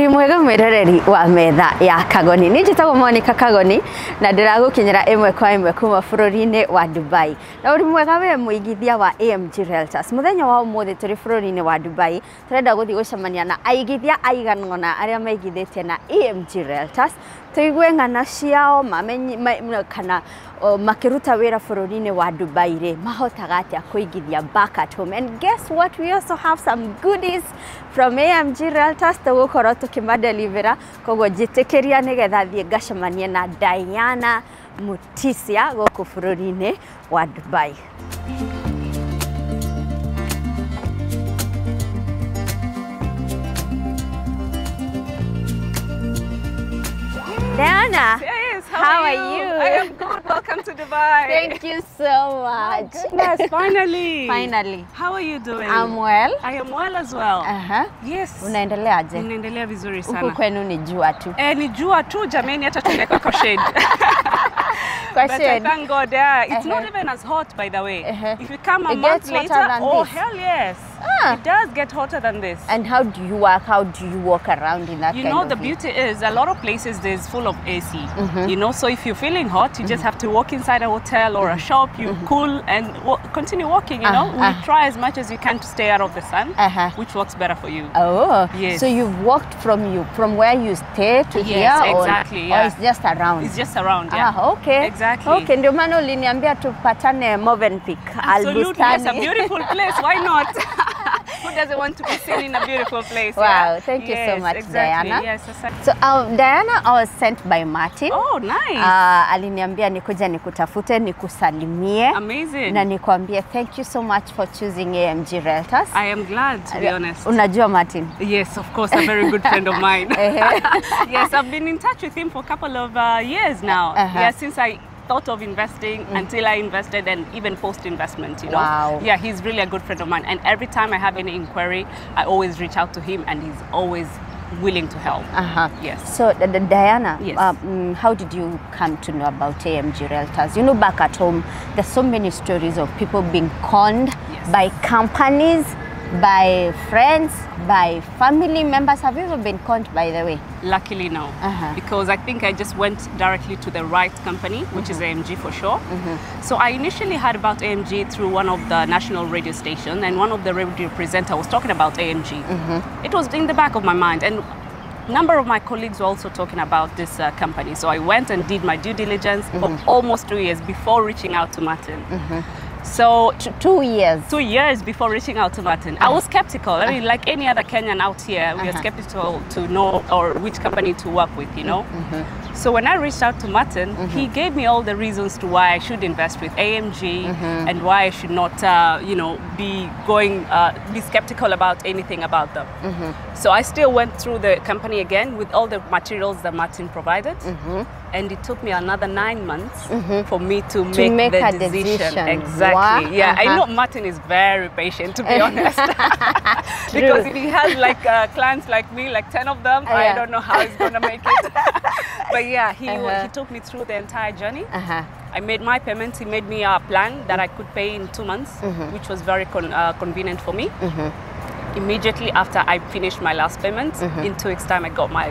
Uri mwega mwiroreri wa metha ya Kagoni. Ni njitagwo Monica Kagoni na ndiragukinyira imwe kwa imwe kuma bururi-ini wa Dubai. Na uri mwega we muigithia wa AMG Realtors. Muthenya wa umuthi turi bururi-ini wa Dubai. Turenda guthi gucemania na aigithia aiganona aria maigithitie na AMG Realtors. Tuigue ng'ana ciao kana makiruta wira bururi-ini wa Dubai ri mahotaga atia kuigithia back at home. And guess what, we also have some goodies from AMG Realtors tugukorwo tukimadelivera, koguo njitikiria nigetha thie ngacemanie na Diana Mutisia guku bururi-ini wa Dubai. Diana, yes, how are you? I am good. Welcome to Dubai. Thank you so much. Oh, goodness, finally. Finally. How are you doing? I'm well. I am well as well. Yes. Unaendeleaje? Unaendelea vizuri sana. Huku kwenu ni jua tu. Ni jua tu jameni, hata tueleka kwa shade. Kwa But shade. I thank God, it's not even as hot, by the way. If you come a It month gets later, hotter than oh this. hell yes. It does get hotter than this. And how do you work? How do you walk around in that You kind know, of the heat? beauty is a lot of places there's full of AC. You know, so if you're feeling hot, you just have to walk inside a hotel or a shop, you cool and continue walking, you know. We try as much as you can to stay out of the sun, which works better for you. Oh, yes. So you've walked from where you stay to here? Yes, exactly. Or it's just around? It's just around, yeah. Okay. Exactly. Okay, ndio maana uliniambia tupatane Movenpick. Absolutely, it's a beautiful place. Why not? Who doesn't want to be seen in a beautiful place? Wow, thank you so much, exactly. Diana. Yes, so Diana, I was sent by Martin. Oh, nice. Aliniambia nikuja nikutafute, nikusalimie. Amazing. Na nikwambie thank you so much for choosing AMG Realtors. I am glad, to be honest. Unajua Martin? Yes, of course, a very good friend of mine. Yes, I've been in touch with him for a couple of years now. Yeah, since I thought of investing until I invested and even post-investment, you know. Wow. Yeah, he's really a good friend of mine. And every time I have any inquiry, I always reach out to him and he's always willing to help. Yes. So, Diana, yes. How did you come to know about AMG Realtors? You know, back at home, there's so many stories of people being conned by companies, by friends, by family members. Have you ever been conned, by the way? Luckily, no. Because I think I just went directly to the right company, which is AMG for sure. So I initially heard about AMG through one of the national radio stations, and one of the radio presenters was talking about AMG. It was in the back of my mind, and a number of my colleagues were also talking about this company. So I went and did my due diligence for almost 2 years before reaching out to Martin. So 2 years. 2 years before reaching out to Martin. I was skeptical. I mean, like any other Kenyan out here, we are skeptical to know or which company to work with, you know. So when I reached out to Martin, he gave me all the reasons to why I should invest with AMG and why I should not, you know, be skeptical about anything about them. So I still went through the company again with all the materials that Martin provided. And it took me another 9 months for me to make the decision. Exactly. Wow. Yeah, I know Martin is very patient, to be honest. Because if he has like clients like me, like 10 of them, I don't know how he's going to make it. But yeah, he took me through the entire journey. I made my payments. He made me a plan that I could pay in 2 months, which was very convenient for me. Immediately after I finished my last payment, in 2 weeks' time, I got my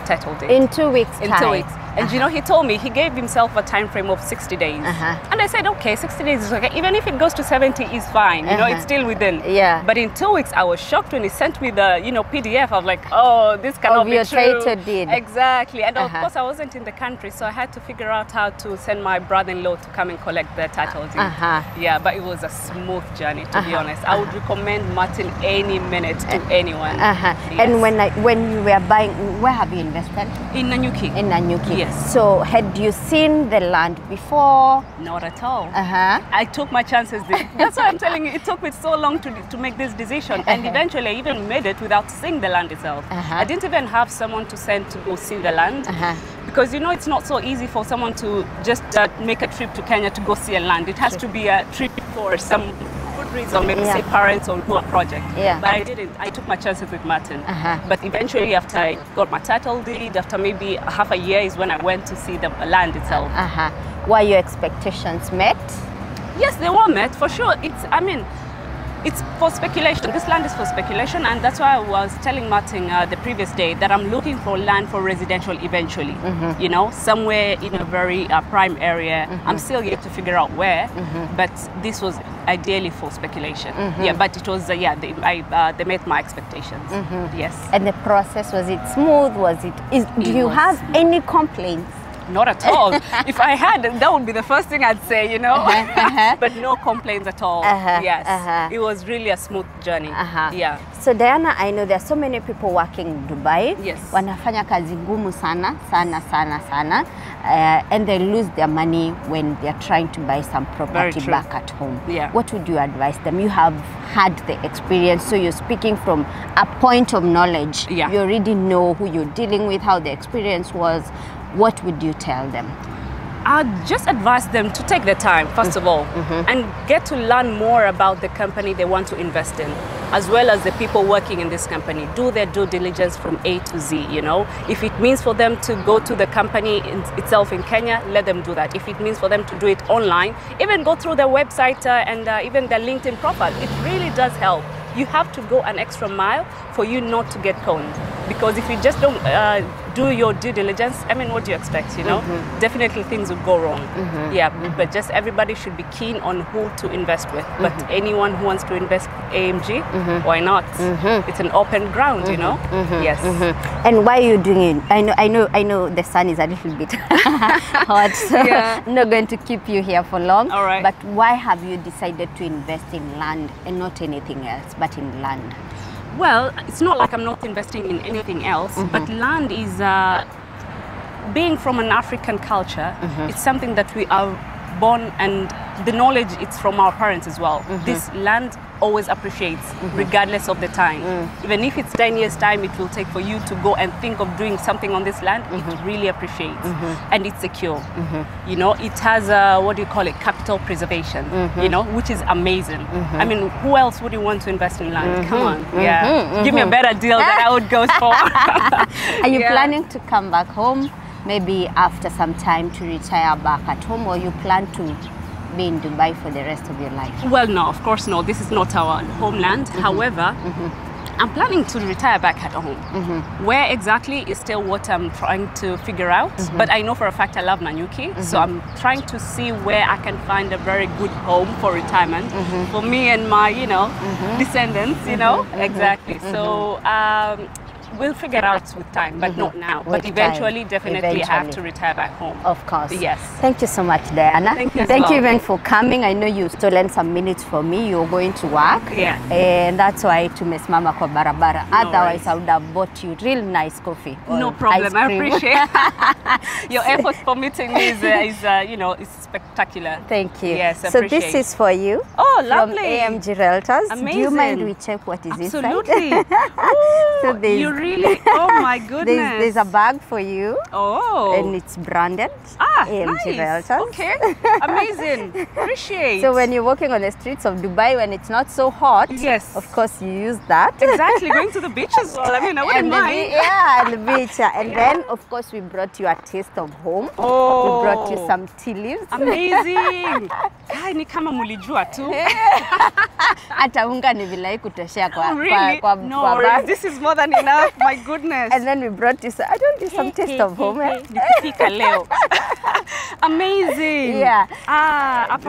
title deed. In 2 weeks' time? In 2 weeks. And you know, he told me, he gave himself a time frame of 60 days. And I said, okay, 60 days is okay. Even if it goes to 70, it's fine. You know, it's still within. Yeah. But in 2 weeks, I was shocked when he sent me the, you know, PDF. I was like, oh, this cannot be true. Your title deed. Exactly. And of course, I wasn't in the country, so I had to figure out how to send my brother-in-law to come and collect the title deed. Yeah, but it was a smooth journey, to be honest. I would recommend Martin any minute to anyone. Yes. And when you were buying, where have you invested? In Nanyuki. In Nanyuki. Yes. So had you seen the land before? Not at all. I took my chances. That's why I'm telling you, it took me so long to make this decision. And eventually I even made it without seeing the land itself. I didn't even have someone to send to go see the land. Because you know, it's not so easy for someone to just make a trip to Kenya to go see a land. It has to be a trip for some good reason, maybe say parents or do a project. But I didn't. I took my chances with Martin. But eventually, after I got my title deed, after maybe half a year is when I went to see the land itself. Were your expectations met? Yes, they were met for sure. I mean, It's for speculation. This land is for speculation, and that's why I was telling Martin the previous day that I'm looking for land for residential eventually. You know, somewhere in a very prime area. I'm still yet to figure out where, but this was ideally for speculation. Yeah, but it was they met my expectations. Yes. And the process, was it smooth? Do you have any complaints? Not at all. If I had, that would be the first thing I'd say, you know. But no complaints at all. Yes. It was really a smooth journey. Yeah. So Diana, I know there are so many people working in Dubai. Yes. Wanafanya kazi ngumu sana, and they lose their money when they're trying to buy some property back at home. Yeah. What would you advise them? You have had the experience, so you're speaking from a point of knowledge. Yeah. You already know who you're dealing with, how the experience was. What would you tell them? I'd just advise them to take their time, first of all, and get to learn more about the company they want to invest in, as well as the people working in this company. Do their due diligence from A to Z, you know. If it means for them to go to the company itself in Kenya, let them do that. If it means for them to do it online, even go through their website and even their LinkedIn profile. It really does help. You have to go an extra mile for you not to get conned. Because if you just don't do your due diligence, I mean, what do you expect, you know? Definitely things will go wrong. Yeah, but just everybody should be keen on who to invest with. But anyone who wants to invest AMG, why not? It's an open ground, you know? Yes. And why are you doing it? I know the sun is a little bit hot, so I'm not going to keep you here for long. All right. But why have you decided to invest in land and not anything else, but in land? Well, it's not like I'm not investing in anything else, but land is, being from an African culture, it's something that we are born, and the knowledge, it's from our parents as well. This land always appreciates, regardless of the time. Even if it's 10 years time it will take for you to go and think of doing something on this land, it really appreciates. And it's secure. You know, it has what do you call it, capital preservation, you know, which is amazing. I mean, who else would you want to invest in land? Come on, give me a better deal that I would go for. Are you planning to come back home, maybe after some time, to retire back at home, or you plan to be in Dubai for the rest of your life? Well, no, of course not. This is not our homeland. However, I'm planning to retire back at home. Where exactly is still what I'm trying to figure out. But I know for a fact I love Nanyuki. So I'm trying to see where I can find a very good home for retirement for me and my, you know, descendants, you know. Exactly. So we'll figure out with time, but not now. But eventually, definitely I have to retire back home. Of course. Yes. Thank you so much, Diana. Thank you even for coming. I know you stolen some minutes from me. You're going to work. Yeah. And that's why tumesimama kwa barabara. No Otherwise, worries. I would have bought you real nice coffee. No problem. I appreciate your effort for meeting me is you know, is spectacular. Thank you. Yes, I so appreciate. this is for you. Oh, lovely. From AMG Realtors. Amazing. Do you mind we check what is Absolutely. inside? So You really, oh my goodness. There's a bag for you. Oh. And it's branded. AMG nice. Realtors. Okay. Amazing. Appreciate. So when you're walking on the streets of Dubai, when it's not so hot, yes, of course you use that. Exactly. Going to the beach as well. I mean, I wouldn't mind. And the beach. And then, of course, we brought you a taste of home. Oh. We brought you some tea leaves. Amazing. Kai, ni kama mulijua tu. Hata unga ni vilai kutoshea kwa really? No, this is more than enough. My goodness. And then we brought you. I don't do some taste of home. Nikupika leo. Amazing. Yeah.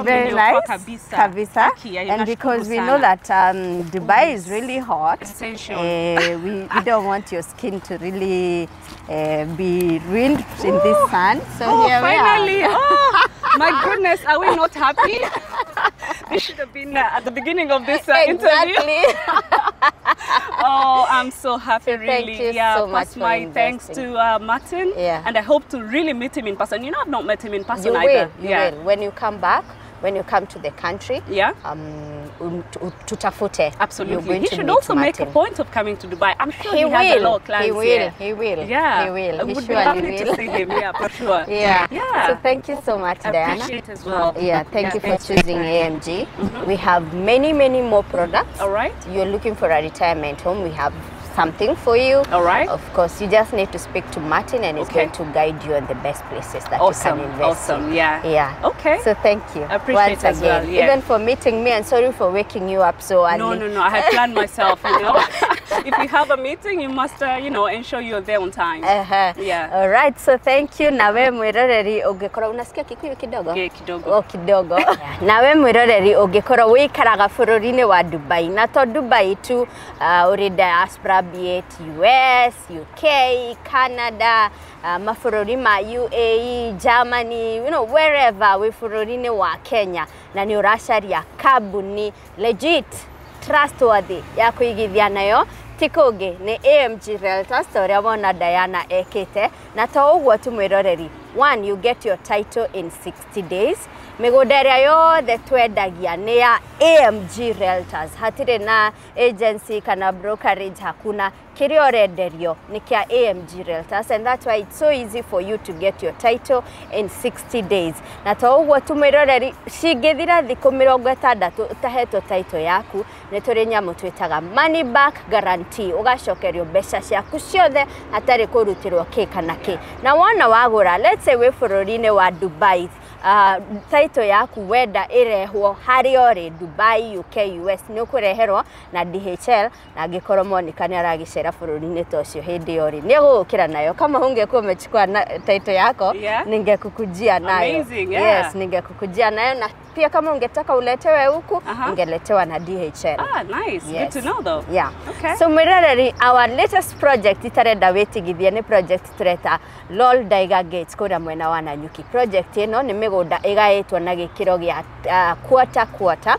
Very nice. Kabisa. And because we know that Dubai is really hot, essential. We don't want your skin to really be ruined in this sun. So here finally. we are. Oh, my goodness, are we not happy? This should have been at the beginning of this interview. Oh, I'm so happy, really. Thank you so much for my thanks to Martin. Yeah. And I hope to really meet him in person. You know, I've not met him in person you either. You will. When you come back, when you come to the country, yeah, tutafute. Absolutely. He should also make a point of coming to Dubai. I'm sure he has a lot of clients. He will. Yeah. He will. It would be lovely to see him. Yeah, for sure. Yeah. Yeah. So thank you so much, Diana. I appreciate it as well. Yeah. Thank you for choosing AMG. We have many more products. All right. You're looking for a retirement home. We have something for you. All right. Of course, you just need to speak to Martin, and he's going to guide you on the best places that you can invest in. Yeah. Okay. So thank you. I appreciate once it as well. again. Yeah. Even for meeting me, and sorry for waking you up so early. No. I had planned myself, you know. If you have a meeting, you must, you know, ensure you're there on time. Yeah. All right. So thank you. Nawe mwiroreri ungikora unasikia Kikuyu kidogo? Kidogo. Oh, kidogo. Nawe mwiroreri ungikora wikaraga bururi-ini wa Dubai. Na to Dubai tu uri diaspora, be it US, UK, Canada, mabũrũri ma UAE, Germany, you know, wherever we bururi-ini wa Kenya. Na ni uracaria kambuni legit, trustworthy ya kuigithia nayo. Tikugi ni AMG Realtors toria wona Diana ekite na to uguo tu mwiroreri. One, you get your title in 60 days. Migunda ĩrĩa yothe twendagia ni ya AMG Realtors. Hatire na agency kana brokerage hakuna. Kiria ũrenderio ni kia AMG Realtors, and that's why it's so easy for you to get your title in 60 days. Na to uguo tu mwiroreri, cingĩthira thikũ 60 utahetwo title yaku, ni tũrĩ nyamũ twĩtaga money back guarantee. Ugacokerio mbeca ciaku ciothe hatarĩ kũrutirwo kĩ kana kĩ. Na wona wagũra, let's say we bũrũri-inĩ wa Dubai, title yaku wenda irehwo hari ori Dubai, UK, US, ni ukureherwo na DHL, na angĩkorwo Monica nĩ aragicera bũrũri-inĩ tocio hindi ori ni gũkira nayo. Kama ungekuwa umechukua title yako, ningekukujia nayo. Amazing, yeah. Yes, ningekukujia nayo, na pia kama ungetaka uletewe huku, ungeletewa na DHL. Nice. Yes. Good to know though. Yeah. Okay. So mwiroreri, our latest project itarenda wetigithia ni project tureta LOL Daiga Gates kuria mwena wa Nanyuki. Project ino ni migunda igaitwo na gikiro gia quarter.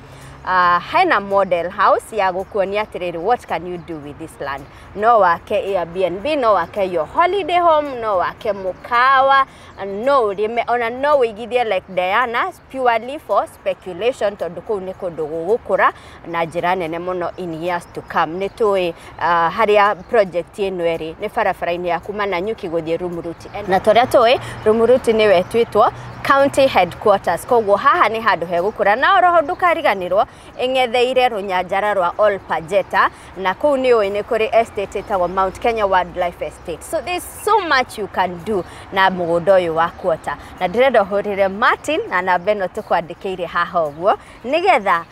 Haina model house ya gukuonia atiriri, what can you do with this land? No wake Airbnb, no wake your holiday home, no wake mukawa, no rime ona no wigithie like Diana, purely for speculation, tondu kuu ni kundu gugukura na njira nene muno in years to come. Ni tui haria project ino eri ni barabara-ini ya kuma Nanyuki guthie Rumuruti, na toria tui Rumuruti ni wetwitwo county headquarters. Koguo haha ni handu hegukura, na oroho ndukariganirwo ingetheire runyanjara rwa All Pajeta, na kuu ni uini kuri estate itago Mount Kenya Wildlife Estate. So there's so much you can do na mugunda uyu wa quarter. Na ndirenda hurire Martin na namba ino tukwandikiire haha uguo nigetha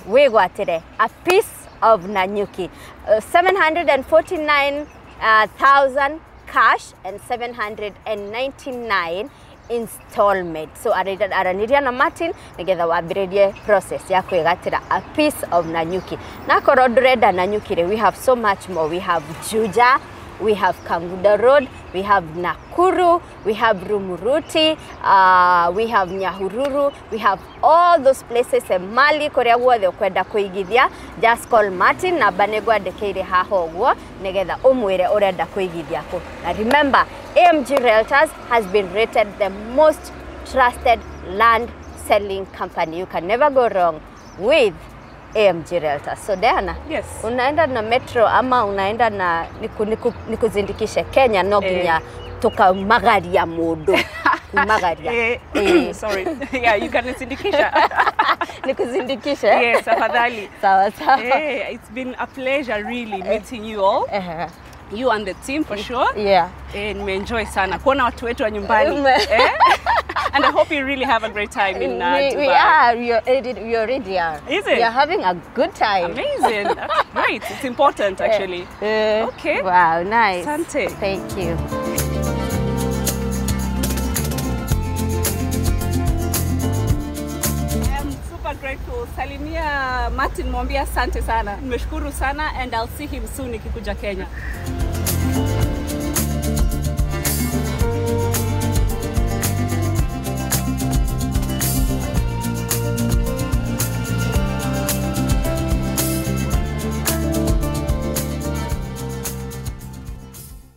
wigwatire a piece of Nanyuki. 749,000 cash and 799 installment. So araniria na Martin nigetha wambiririe process ya kwigatira a piece of Nanyuki. Na korwo ndurenda Nanyuki, we have so much more. We have Juja, we have Kanguda Road, we have Nakuru, we have Rumuruti, we have Nyahururu, we have all those places in Mali kuria guothe ukwenda kuigithia. Just call Martin na banegwa ndekeire haha uguo nigetha umwire urenda kuigithia ku. Na remember, AMG Realtors has been rated the most trusted land selling company. You can never go wrong with AMG Realtors. So Diana, yes, unaenda na metro ama unaenda na nikuzindikishe Kenya, no ginya toka magari ya mundu magaria. Sorry. Yeah, you can sindikisha. Nikuzindikishe? Yes, afadhali. Sawa sawa. It's been a pleasure really meeting you all. You and the team for sure. Yeah. Nimeenjoy sana kuona watu wetu wa nyumbani. And I hope you really have a great time in Dubai. We are. We already are. Is it? We are having a good time. Amazing. That's great. It's important actually. Okay. Wow, nice. Asante. Thank you. Grateful. Salimia Martin, mwambie asante sana. Nimeshukuru sana, and I'll see him soon nikikuja Kenya.